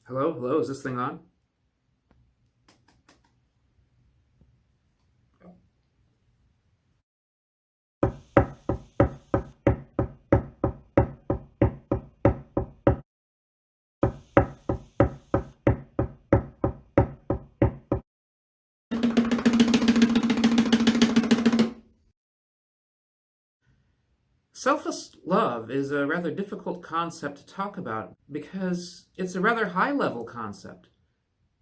Hello, hello, is this thing on? Selfless love is a rather difficult concept to talk about because it's a rather high-level concept.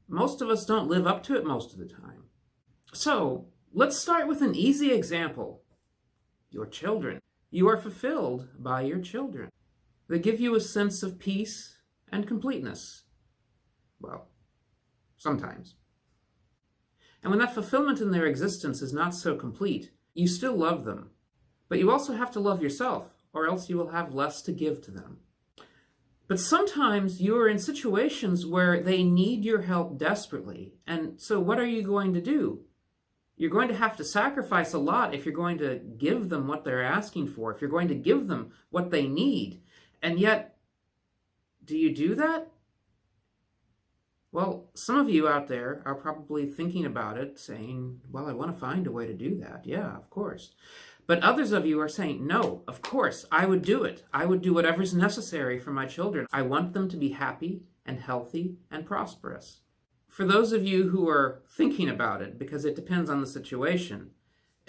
Most of us don't live up to it most of the time. So, let's start with an easy example. Your children. You are fulfilled by your children. They give you a sense of peace and completeness. Well, sometimes. And when that fulfillment in their existence is not so complete, you still love them. But you also have to love yourself, or else you will have less to give to them. But sometimes you are in situations where they need your help desperately. And so what are you going to do? You're going to have to sacrifice a lot if you're going to give them what they're asking for, if you're going to give them what they need. And yet, do you do that? Well, some of you out there are probably thinking about it, saying, well, I want to find a way to do that. Yeah, of course. But others of you are saying, no, of course, I would do it. I would do whatever's necessary for my children. I want them to be happy and healthy and prosperous. For those of you who are thinking about it, because it depends on the situation,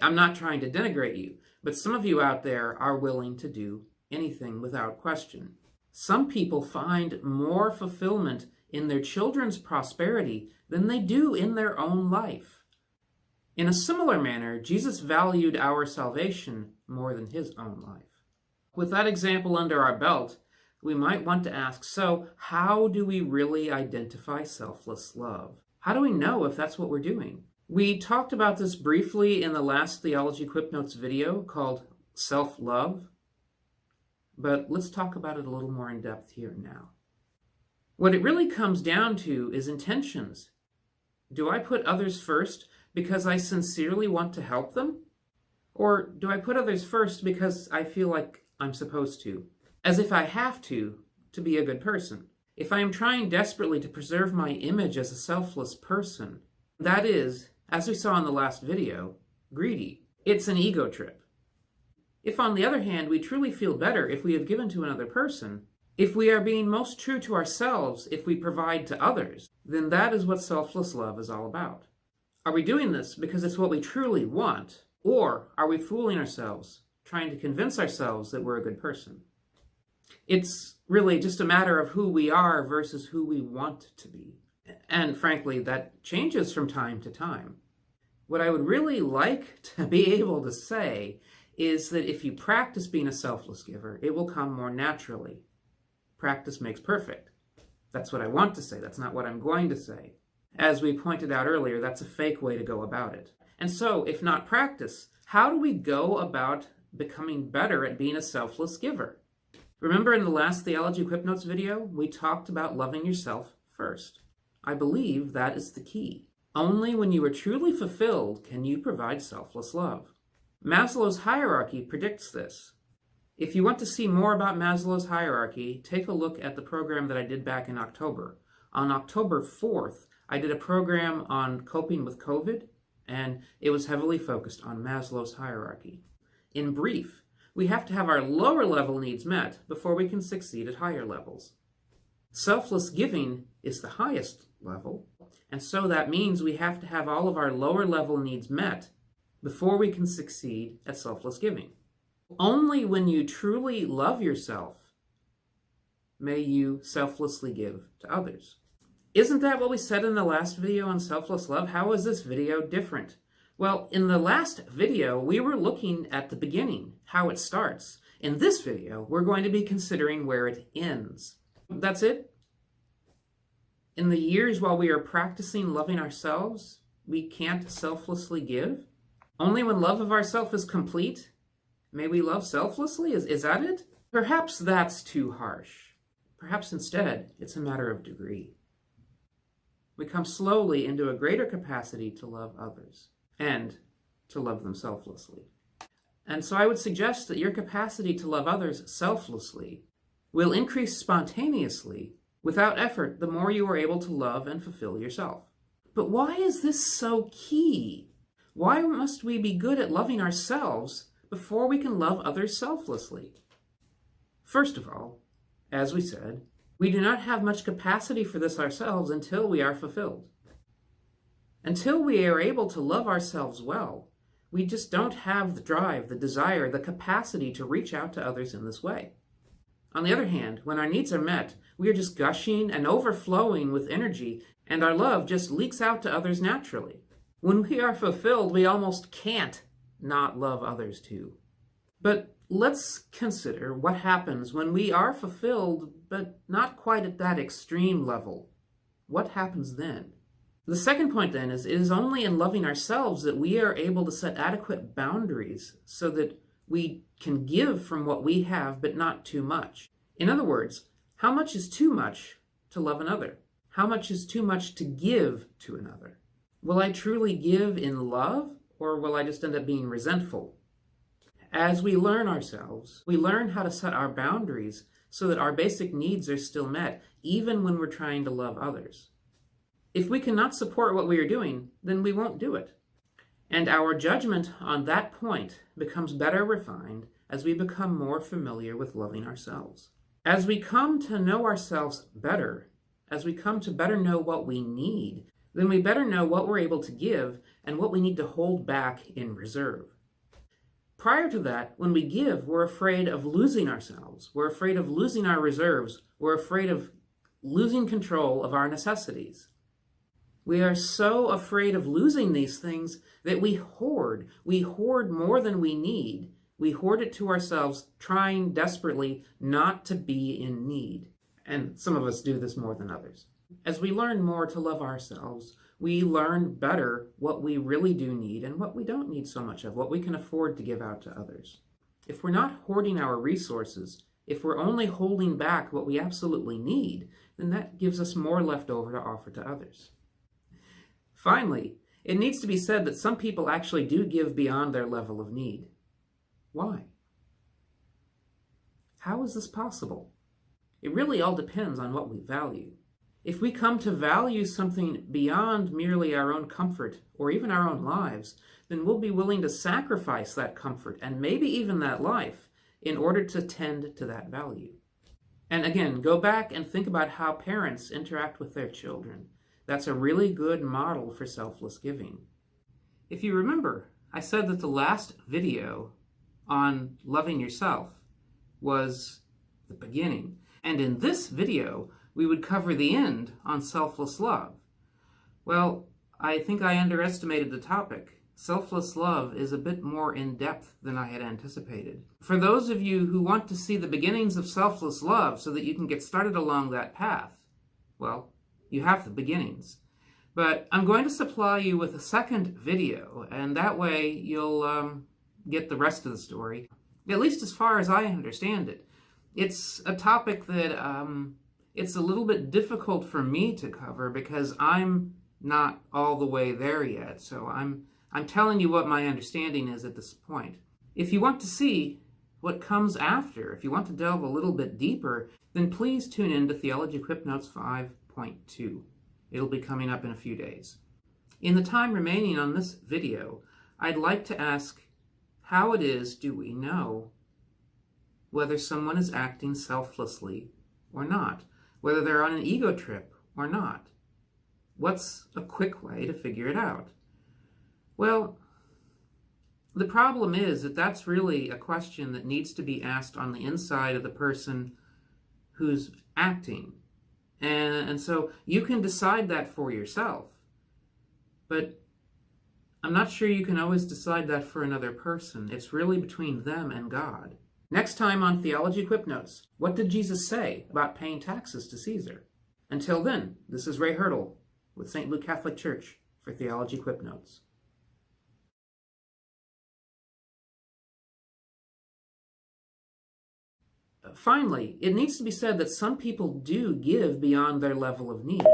I'm not trying to denigrate you, but some of you out there are willing to do anything without question. Some people find more fulfillment in their children's prosperity than they do in their own life. In a similar manner, Jesus valued our salvation more than his own life. With that example under our belt, we might want to ask, so how do we really identify selfless love? How do we know if that's what we're doing? We talked about this briefly in the last Theology Quip Notes video called Self-Love, but let's talk about it a little more in depth here now. What it really comes down to is intentions. Do I put others first because I sincerely want to help them? Or do I put others first because I feel like I'm supposed to? As if I have to be a good person. If I am trying desperately to preserve my image as a selfless person, that is, as we saw in the last video, greedy. It's an ego trip. If, on the other hand, we truly feel better if we have given to another person, if we are being most true to ourselves if we provide to others, then that is what selfless love is all about. Are we doing this because it's what we truly want, or are we fooling ourselves, trying to convince ourselves that we're a good person? It's really just a matter of who we are versus who we want to be. And frankly, that changes from time to time. What I would really like to be able to say is that if you practice being a selfless giver, it will come more naturally. Practice makes perfect. That's what I want to say. That's not what I'm going to say. As we pointed out earlier, that's a fake way to go about it. And so, if not practice, how do we go about becoming better at being a selfless giver? Remember in the last Theology Quip Notes video, we talked about loving yourself first. I believe that is the key. Only when you are truly fulfilled can you provide selfless love. Maslow's hierarchy predicts this. If you want to see more about Maslow's hierarchy, take a look at the program that I did back in October. On October 4th, I did a program on coping with COVID, and it was heavily focused on Maslow's hierarchy. In brief, we have to have our lower level needs met before we can succeed at higher levels. Selfless giving is the highest level, and so that means we have to have all of our lower level needs met before we can succeed at selfless giving. Only when you truly love yourself may you selflessly give to others. Isn't that what we said in the last video on selfless love? How is this video different? Well, in the last video, we were looking at the beginning, how it starts. In this video, we're going to be considering where it ends. That's it. In the years while we are practicing loving ourselves, we can't selflessly give. Only when love of ourself is complete, may we love selflessly? Is that it? Perhaps that's too harsh. Perhaps instead, it's a matter of degree. We come slowly into a greater capacity to love others and to love them selflessly. And so I would suggest that your capacity to love others selflessly will increase spontaneously Without effort, the more you are able to love and fulfill yourself. But why is this so key? Why must we be good at loving ourselves before we can love others selflessly? First of all, as we said, we do not have much capacity for this ourselves until we are fulfilled. Until we are able to love ourselves well, we just don't have the drive, the desire, the capacity to reach out to others in this way. On the other hand, when our needs are met, we are just gushing and overflowing with energy, and our love just leaks out to others naturally. When we are fulfilled, we almost can't not love others too. But let's consider what happens when we are fulfilled, but not quite at that extreme level. What happens then? The second point then is it is only in loving ourselves that we are able to set adequate boundaries so that we can give from what we have, but not too much. In other words, how much is too much to love another? How much is too much to give to another? Will I truly give in love, or will I just end up being resentful? As we learn ourselves, we learn how to set our boundaries so that our basic needs are still met, even when we're trying to love others. If we cannot support what we are doing, then we won't do it. And our judgment on that point becomes better refined as we become more familiar with loving ourselves. As we come to know ourselves better, as we come to better know what we need, then we better know what we're able to give and what we need to hold back in reserve. Prior to that, when we give, we're afraid of losing ourselves. We're afraid of losing our reserves. We're afraid of losing control of our necessities. We are so afraid of losing these things that we hoard. We hoard more than we need. We hoard it to ourselves, trying desperately not to be in need. And some of us do this more than others. As we learn more to love ourselves, we learn better what we really do need and what we don't need so much of, what we can afford to give out to others. If we're not hoarding our resources, if we're only holding back what we absolutely need, then that gives us more left over to offer to others. Finally, it needs to be said that some people actually do give beyond their level of need. Why? How is this possible? It really all depends on what we value. If we come to value something beyond merely our own comfort or even our own lives, then we'll be willing to sacrifice that comfort and maybe even that life in order to tend to that value. And again, go back and think about how parents interact with their children. That's a really good model for selfless giving. If you remember, I said that the last video on loving yourself was the beginning. And in this video, we would cover the end on selfless love. Well, I think I underestimated the topic. Selfless love is a bit more in-depth than I had anticipated. For those of you who want to see the beginnings of selfless love so that you can get started along that path, well, you have the beginnings. But I'm going to supply you with a second video, and that way you'll get the rest of the story, at least as far as I understand it. It's a topic that it's a little bit difficult for me to cover because I'm not all the way there yet. So I'm telling you what my understanding is at this point. If you want to see what comes after, if you want to delve a little bit deeper, then please tune in to Theology Quip Notes 5.2. It'll be coming up in a few days. In the time remaining on this video, I'd like to ask, how it is do we know whether someone is acting selflessly or not? Whether they're on an ego trip or not? What's a quick way to figure it out? Well, the problem is that that's really a question that needs to be asked on the inside of the person who's acting. And so you can decide that for yourself. But I'm not sure you can always decide that for another person. It's really between them and God. Next time on Theology Quip Notes, what did Jesus say about paying taxes to Caesar? Until then, this is Ray Hurdle with St. Luke Catholic Church for Theology Quip Notes. Finally, it needs to be said that some people do give beyond their level of need.